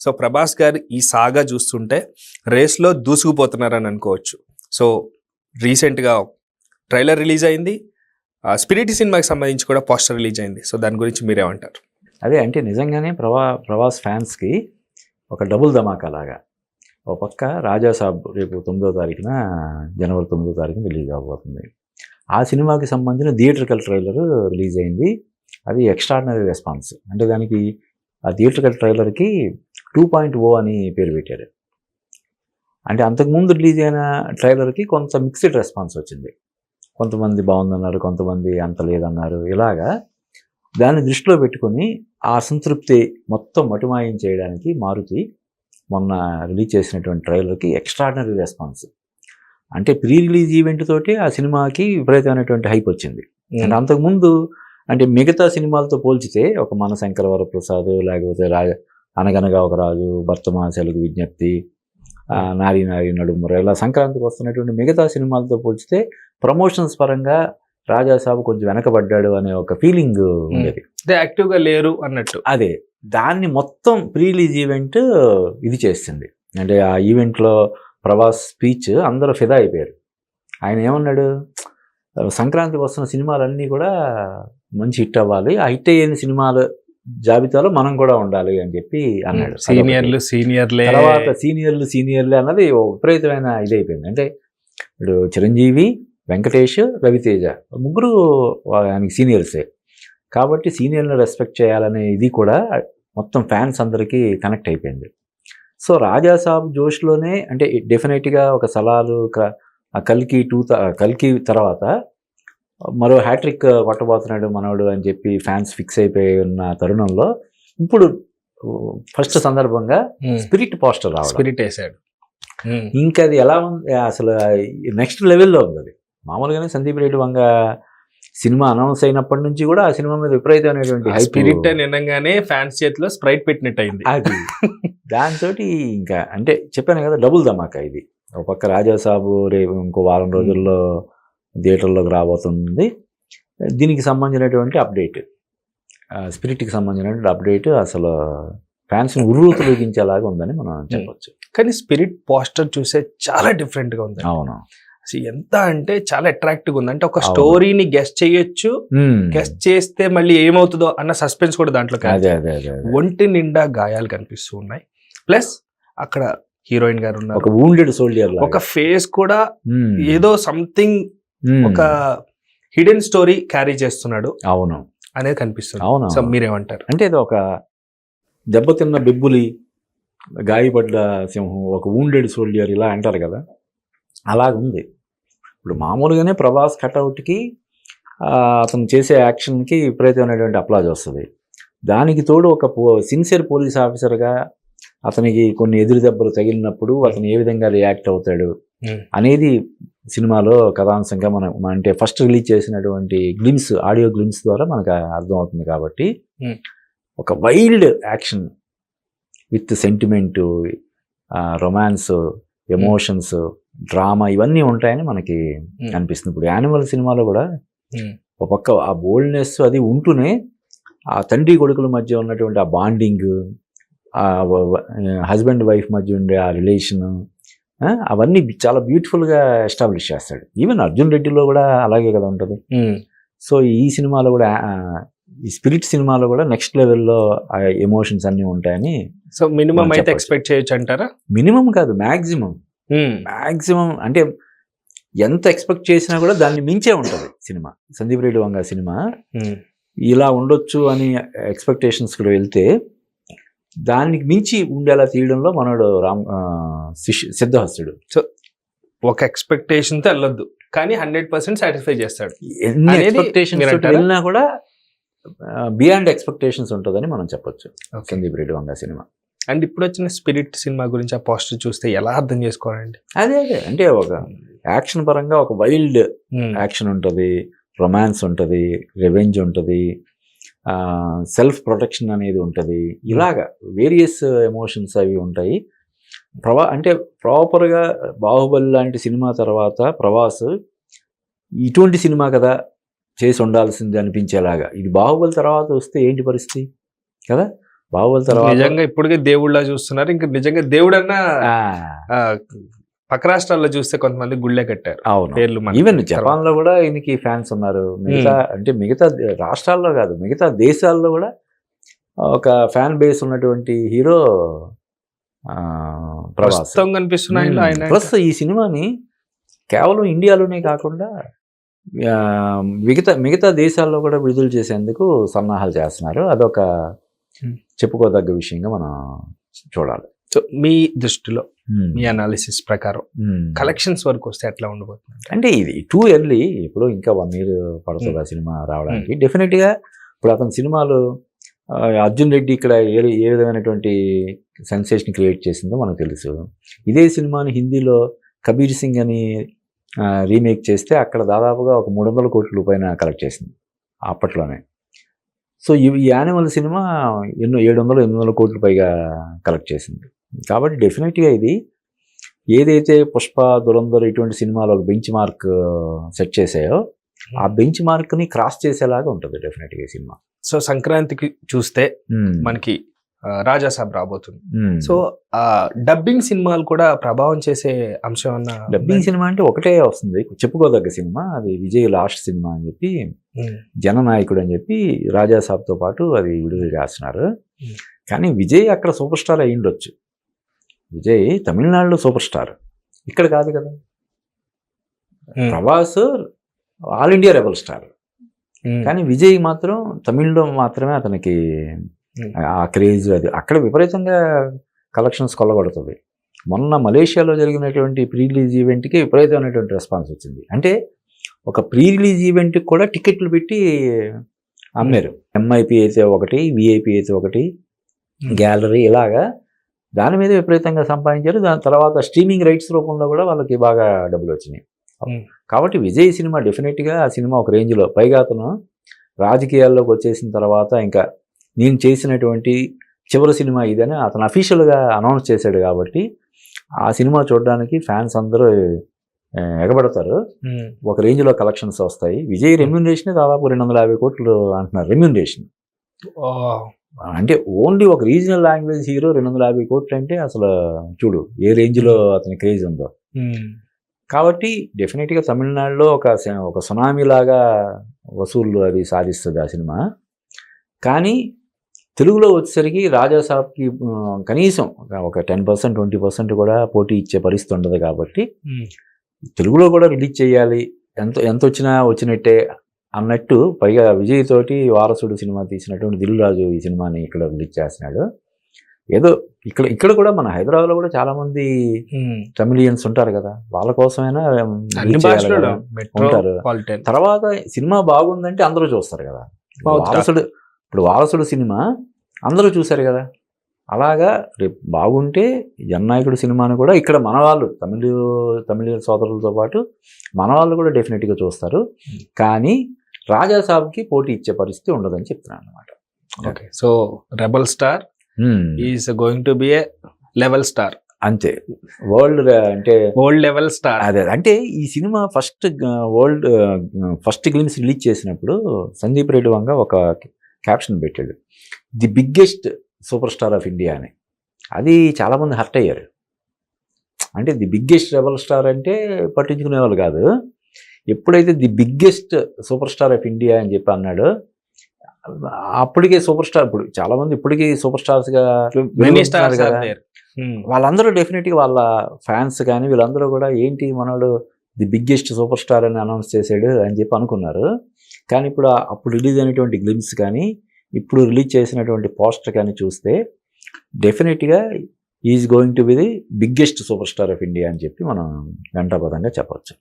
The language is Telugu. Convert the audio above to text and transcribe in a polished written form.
సో ప్రభాస్ గారు ఈ సాగా చూస్తుంటే రేస్లో దూసుకుపోతున్నారని అనుకోవచ్చు. సో రీసెంట్గా ట్రైలర్ రిలీజ్ అయింది, స్పిరిట్ సినిమాకి సంబంధించి కూడా పోస్టర్ రిలీజ్ అయింది. సో దాని గురించి మీరేమంటారు? అదే అంటే నిజంగానే ప్రభాస్ ఫ్యాన్స్కి ఒక డబుల్ ధమాకా లాగా. ఒక పక్క రాజా సాబ్ రేపు 9వ తారీఖున జనవరి 9వ తారీఖున రిలీజ్ అవబోతుంది. ఆ సినిమాకి సంబంధించిన థియేట్రికల్ ట్రైలర్ రిలీజ్ అయింది. అది ఎక్స్ట్రాడినరీ రెస్పాన్స్. అంటే దానికి ఆ థియేట్రికల్ ట్రైలర్కి 2.0 అని పేరు పెట్టారు. అంటే అంతకుముందు రిలీజ్ అయిన ట్రైలర్కి కొంత మిక్స్డ్ రెస్పాన్స్ వచ్చింది. కొంతమంది బాగుందన్నారు, కొంతమంది అంత లేదన్నారు. ఇలాగా దాన్ని దృష్టిలో పెట్టుకొని ఆ అసంతృప్తి మొత్తం మటుమాయం చేయడానికి మారుతి మొన్న రిలీజ్ చేసినటువంటి ట్రైలర్కి ఎక్స్ట్రాడినరీ రెస్పాన్స్. అంటే ప్రీ రిలీజ్ ఈవెంట్ తోటి ఆ సినిమాకి విపరీతమైనటువంటి హైప్ వచ్చింది. అంటే అంతకుముందు అంటే మిగతా సినిమాలతో పోల్చితే ఒక మన శంకర వరప్రసాద్, లేకపోతే అనగనగా ఒక రాజు, భర్తమాసలకు విజ్ఞప్తి, నారీ నారీ నడుముర, ఇలా సంక్రాంతికి వస్తున్నటువంటి మిగతా సినిమాలతో పోల్చితే ప్రమోషన్స్ పరంగా రాజాసాబు కొంచెం వెనకబడ్డాడు అనే ఒక ఫీలింగ్ ఉండేది. యాక్టివ్గా లేరు అన్నట్టు. అదే దాన్ని మొత్తం ప్రీ రిలీజ్ ఈవెంట్ ఇది చేస్తుంది. అంటే ఆ ఈవెంట్లో ప్రభాస్ స్పీచ్ అందరూ ఫిదా అయిపోయారు. ఆయన ఏమన్నాడు, సంక్రాంతికి వస్తున్న సినిమాలన్నీ కూడా మంచి హిట్ అవ్వాలి, ఆ హిట్ అయ్యే సినిమాల జాబితాలో మనం కూడా ఉండాలి అని చెప్పి అన్నాడు. సీనియర్లే తర్వాత సీనియర్లే అన్నది విపరీతమైన ఇదైపోయింది. అంటే ఇప్పుడు చిరంజీవి, వెంకటేష్, రవితేజ ముగ్గురు ఆయనకి సీనియర్సే కాబట్టి సీనియర్ని రెస్పెక్ట్ చేయాలనే ఇది కూడా మొత్తం ఫ్యాన్స్ అందరికీ కనెక్ట్ అయిపోయింది. సో రాజాసాబ్ జోష్లోనే అంటే డెఫినెట్గా ఒక సలాలు, కల్కి తర్వాత మరో హ్యాట్రిక్ కొట్టబోతున్నాడు మనోడు అని చెప్పి ఫ్యాన్స్ ఫిక్స్ అయిపోయి ఉన్న తరుణంలో ఇప్పుడు ఫస్ట్ సందర్భంగా స్పిరిట్ పోస్టర్ రావడం, స్పిరిట్ వేసాడు. ఇంకా అది ఎలా ఉంది, అసలు నెక్స్ట్ లెవెల్లో ఉంది. అది మామూలుగానే సందీప్ రెడ్డి వంగ సినిమా అనౌన్స్ అయినప్పటి నుంచి కూడా ఆ సినిమా మీద విపరీతమైనటువంటి స్పిరిట్ అని వినగానే ఫ్యాన్స్ చేతిలో స్ప్రైట్ పెట్టినట్టు అయింది. అది దాంతో ఇంకా అంటే చెప్పాను కదా డబుల్ ధమాకా ఇది. ఒక పక్క రాజాసాబు రేపు ఇంకో వారం రోజుల్లో థియేటర్లోకి రాబోతుంది. దీనికి సంబంధించినటువంటి అప్డేట్, స్పిరిట్కి సంబంధించినటువంటి అప్డేట్ అసలు ఫ్యాన్స్ని ఉర్రూతలూగించేలాగా ఉందని మనం చెప్పొచ్చు. కానీ స్పిరిట్ పోస్టర్ చూసే చాలా డిఫరెంట్గా ఉంది. అవును, ఎంత అంటే చాలా అట్రాక్టివ్గా ఉంది. అంటే ఒక స్టోరీని గెస్ట్ చేయొచ్చు, గెస్ట్ చేస్తే మళ్ళీ ఏమవుతుందో అన్న సస్పెన్స్ కూడా దాంట్లో. ఒంటి నిండా గాయాలు కనిపిస్తూ ఉన్నాయి. ప్లస్ అక్కడ హీరోయిన్ గారు ఉన్నారు, ఒక వూండెడ్ సోల్జర్, ఒక ఫేస్ కూడా ఏదో సంథింగ్, ఒక హిడెన్ స్టోరీ క్యారీ చేస్తున్నాడు. అవును అనేది కనిపిస్తుంది. అవును, సో మీరేమంటారు? అంటే ఇది ఒక దెబ్బతిన్న బెబ్బులి, గాయపడ్డ సింహం, ఒక వూండెడ్ సోల్జర్ ఇలా అంటారు కదా, అలాగుంది. ఇప్పుడు మామూలుగానే ప్రభాస్ కటౌట్కి అతను చేసే యాక్షన్కి విపరీతమైనటువంటి అప్లాజ్ వస్తుంది. దానికి తోడు ఒక సిన్సియర్ పోలీస్ ఆఫీసర్గా అతనికి కొన్ని ఎదురు దెబ్బలు తగిలినప్పుడు అతను ఏ విధంగా రియాక్ట్ అవుతాడు అనేది సినిమాలో కథాంశంగా మనం అంటే ఫస్ట్ రిలీజ్ చేసినటువంటి గ్లిమ్స్, ఆడియో గ్లిమ్స్ ద్వారా మనకు అర్థమవుతుంది. కాబట్టి ఒక wild action with sentiment, romance, emotions, drama ఇవన్నీ ఉంటాయని మనకి అనిపిస్తుంది. ఇప్పుడు యానిమల్ సినిమాలో కూడా ఒక పక్క ఆ బోల్డ్నెస్ అది ఉంటూనే ఆ తండ్రి కొడుకుల మధ్య ఉన్నటువంటి ఆ బాండింగ్, ఆ హస్బెండ్ వైఫ్ మధ్య ఉండే ఆ రిలేషన్, అవన్నీ చాలా బ్యూటిఫుల్గా ఎస్టాబ్లిష్ చేస్తాడు. ఈవెన్ అర్జున్ రెడ్డిలో కూడా అలాగే కదా ఉంటుంది. సో ఈ సినిమాలో కూడా, ఈ స్పిరిట్ సినిమాలో కూడా నెక్స్ట్ లెవెల్లో ఆ ఎమోషన్స్ అన్నీ ఉంటాయని. సో మినిమం అయితే ఎక్స్పెక్ట్ చేయొచ్చు అంటారా? మినిమం కాదు, మ్యాక్సిమం అంటే ఎంత ఎక్స్పెక్ట్ చేసినా కూడా దాన్ని మించే ఉంటుంది సినిమా. సందీప్ రెడ్డి వంగ సినిమా ఇలా ఉండొచ్చు అని ఎక్స్పెక్టేషన్స్ కూడా వెళ్తే దానికి మించి ఉండేలా తీయడంలో మనోడు సిద్ధహస్తుడు. సో ఒక ఎక్స్పెక్టేషన్తో వెళ్ళొద్దు, కానీ 100% సాటిస్ఫై చేస్తాడు. ఎన్ని ఎక్స్పెక్టేషన్స్ వెళ్ళినా కూడా బియాండ్ ఎక్స్పెక్టేషన్స్ ఉంటుందని మనం చెప్పొచ్చు సందీప్ రెడ్డి వంగ సినిమా. అండ్ ఇప్పుడు వచ్చిన స్పిరిట్ సినిమా గురించి ఆ పోస్టర్ చూస్తే ఎలా అర్థం చేసుకోవాలండి? అదే అంటే ఒక యాక్షన్ పరంగా ఒక వైల్డ్ యాక్షన్ ఉంటుంది, రొమాన్స్ ఉంటుంది, రెవెంజ్ ఉంటుంది, సెల్ఫ్ ప్రొటెక్షన్ అనేది ఉంటుంది. ఇలాగా వేరియస్ ఎమోషన్స్ అవి ఉంటాయి. అంటే ప్రాపర్గా బాహుబలి లాంటి సినిమా తర్వాత ప్రభాస్ ఇటువంటి సినిమా కదా చేసి ఉండాల్సింది అనిపించేలాగా. ఇది బాహుబలి తర్వాత వస్తే ఏంటి పరిస్థితి కదా, బాహుబలి తర్వాత నిజంగా ఇప్పటికే దేవుళ్ళ చూస్తున్నారు. ఇంకా నిజంగా దేవుడన్నా ఆ, పక్క రాష్ట్రాల్లో చూస్తే కొంతమంది గుళ్ళే కట్టారు. అవును, పేర్లు మనకి ఈవెన్ తర్వాత. జపాన్ లో కూడా ఈయనకి ఫ్యాన్స్ ఉన్నారు. మిగతా రాష్ట్రాల్లో కాదు, మిగతా దేశాల్లో కూడా ఒక ఫ్యాన్ బేస్ ఉన్నటువంటి హీరో ప్రభాస్. ప్రస్తుతం కనిపిస్తున్న ఆయనలో ఆయన ప్లస్ ఈ సినిమాని కేవలం ఇండియాలోనే కాకుండా మిగతా దేశాల్లో కూడా విడుదల చేసేందుకు సన్నాహాలు చేస్తున్నారు. అదొక చెప్పుకోదగ్గ విషయంగా మనం చూడాలి. సో మీ దృష్టిలో మీ అనాలిసిస్ ప్రకారం కలెక్షన్స్ వరకు వస్తే ఎట్లా ఉండబోతుంది? అంటే ఇది టూ ఎర్లీ, ఇప్పుడు ఇంకా 1 year పడుతుంది ఆ సినిమా రావడానికి. డెఫినెట్గా ఇప్పుడు అతని సినిమాలు అర్జున్ రెడ్డి ఇక్కడ ఏ విధమైనటువంటి సెన్సేషన్ క్రియేట్ చేసిందో మనకు తెలుసు. ఇదే సినిమాని హిందీలో కబీర్ సింగ్ అని రీమేక్ చేస్తే అక్కడ దాదాపుగా ఒక 300 కోట్ల పైన కలెక్ట్ చేసింది అప్పట్లోనే. సో ఈ యానిమల్ సినిమా 700-800 కోట్ల పైగా కలెక్ట్ చేసింది. కాబట్టి డెఫినెట్గా ఇది ఏదైతే పుష్ప, దురంధర్ ఇటువంటి సినిమాలు ఒక బెంచ్ మార్క్ సెట్ చేసాయో ఆ బెంచ్ మార్క్ని క్రాస్ చేసేలాగా ఉంటుంది డెఫినెట్గా ఈ సినిమా. సో సంక్రాంతికి చూస్తే మనకి రాజాసాబ్ రాబోతుంది. సో డబ్బింగ్ సినిమాలు కూడా ప్రభావం చేసే అంశం అన్న. డబ్బింగ్ సినిమా అంటే ఒకటే వస్తుంది చెప్పుకోదగ్గ సినిమా, అది విజయ్ లాస్ట్ సినిమా అని చెప్పి జననాయకుడు అని చెప్పి రాజాసాబ్తో పాటు అది విడుదల చేస్తున్నారు. కానీ విజయ్ అక్కడ సూపర్ స్టార్ అయి ఉండొచ్చు. విజయ్ తమిళనాడులో సూపర్ స్టార్, ఇక్కడ కాదు కదా. Prabhas all India rebel star, కానీ విజయ్ మాత్రం తమిళ్లో మాత్రమే అతనికి ఆ క్రేజ్, అది అక్కడ విపరీతంగా కలెక్షన్స్ కొల్లగొడుతుంది. మొన్న మలేషియాలో జరిగినటువంటి ప్రీ రిలీజ్ ఈవెంట్కి విపరీతమైనటువంటి రెస్పాన్స్ వచ్చింది. అంటే ఒక ప్రీ రిలీజ్ ఈవెంట్కి కూడా టికెట్లు పెట్టి అమ్మారు. ఎంఐపి అయితే ఒకటి, విఐపి అయితే ఒకటి, గ్యాలరీ, ఇలాగా దాని మీద విపరీతంగా సంపాదించారు. దాని తర్వాత స్ట్రీమింగ్ రైట్స్ రూపంలో కూడా వాళ్ళకి బాగా డబ్బులు వచ్చినాయి. కాబట్టి విజయ్ సినిమా డెఫినెట్గా ఆ సినిమా ఒక రేంజ్లో, పైగా అతను రాజకీయాల్లోకి వచ్చేసిన తర్వాత ఇంకా నేను చేసినటువంటి చివరి సినిమా ఇదని అతను అఫీషియల్గా అనౌన్స్ చేశాడు. కాబట్టి ఆ సినిమా చూడడానికి ఫ్యాన్స్ అందరూ ఎగబడతారు. ఒక రేంజ్లో కలెక్షన్స్ వస్తాయి. విజయ్ రెమ్యూనరేషన్ దాదాపు 250 కోట్లు అంటున్నారు రెమ్యూనరేషన్. అంటే ఓన్లీ ఒక రీజనల్ లాంగ్వేజ్ హీరో 250 కోట్లు అంటే అసలు చూడు ఏ రేంజ్లో అతని క్రేజ్ ఉందో. కాబట్టి డెఫినెట్గా తమిళనాడులో ఒక సునామీ లాగా వసూళ్ళు అది సాధిస్తుంది ఆ సినిమా. కానీ తెలుగులో వచ్చేసరికి రాజాసాబ్కి కనీసం ఒక 10%, 20% కూడా పోటీ ఇచ్చే పరిస్థితి ఉండదు. కాబట్టి తెలుగులో కూడా రిలీజ్ చేయాలి, ఎంత వచ్చినా వచ్చినట్టే అన్నట్టు. పైగా విజయ్ తోటి వారసుడు సినిమా తీసినటువంటి దిల్ రాజు ఈ సినిమాని ఇక్కడ రిలీజ్ చేస్తున్నాడు. ఏదో ఇక్కడ కూడా మన హైదరాబాద్లో కూడా చాలా మంది తమిళియన్స్ ఉంటారు కదా, వాళ్ళ కోసమైనా ఉంటారు. తర్వాత సినిమా బాగుందంటే అందరూ చూస్తారు కదా. వారసుడు సినిమా అందరూ చూశారు కదా. అలాగా రేపు బాగుంటే జననాయకుడు సినిమాను కూడా ఇక్కడ మన వాళ్ళు తమిళ సోదరులతో పాటు మన వాళ్ళు కూడా డెఫినెట్గా చూస్తారు. కానీ రాజాసాబ్కి పోటీ ఇచ్చే పరిస్థితి ఉండదని చెప్తున్నాను అనమాట. Okay, so rebel star is going to be a level star, అంతే. World level star. అదే అంటే ఈ సినిమా ఫస్ట్ గ్లిమ్స్ రిలీజ్ చేసినప్పుడు సందీప్ రెడ్డి వంగ ఒక క్యాప్షన్ పెట్టాడు, the biggest super star of India అని. అది చాలామంది హర్ట్ అయ్యారు. అంటే ది బిగ్గెస్ట్ రెబల్ స్టార్ అంటే పట్టించుకునే వాళ్ళు కాదు. ఎప్పుడైతే the biggest super star of India అని చెప్పి అన్నాడు, అప్పటికే సూపర్ స్టార్, ఇప్పుడు చాలామంది ఇప్పటికీ సూపర్ స్టార్స్గా కదా, వాళ్ళందరూ డెఫినెట్గా వాళ్ళ ఫ్యాన్స్ కానీ వీళ్ళందరూ కూడా ఏంటి మనోడు ది బిగ్గెస్ట్ సూపర్ స్టార్ అని అనౌన్స్ చేశాడు అని చెప్పి అనుకున్నారు. కానీ ఇప్పుడు అప్పుడు రిలీజ్ అయినటువంటి గ్లిమ్స్ కానీ ఇప్పుడు రిలీజ్ చేసినటువంటి పోస్టర్ కానీ చూస్తే డెఫినెట్గా is going to be the biggest super star of India అని చెప్పి మనం గంటాపదంగా చెప్పవచ్చు.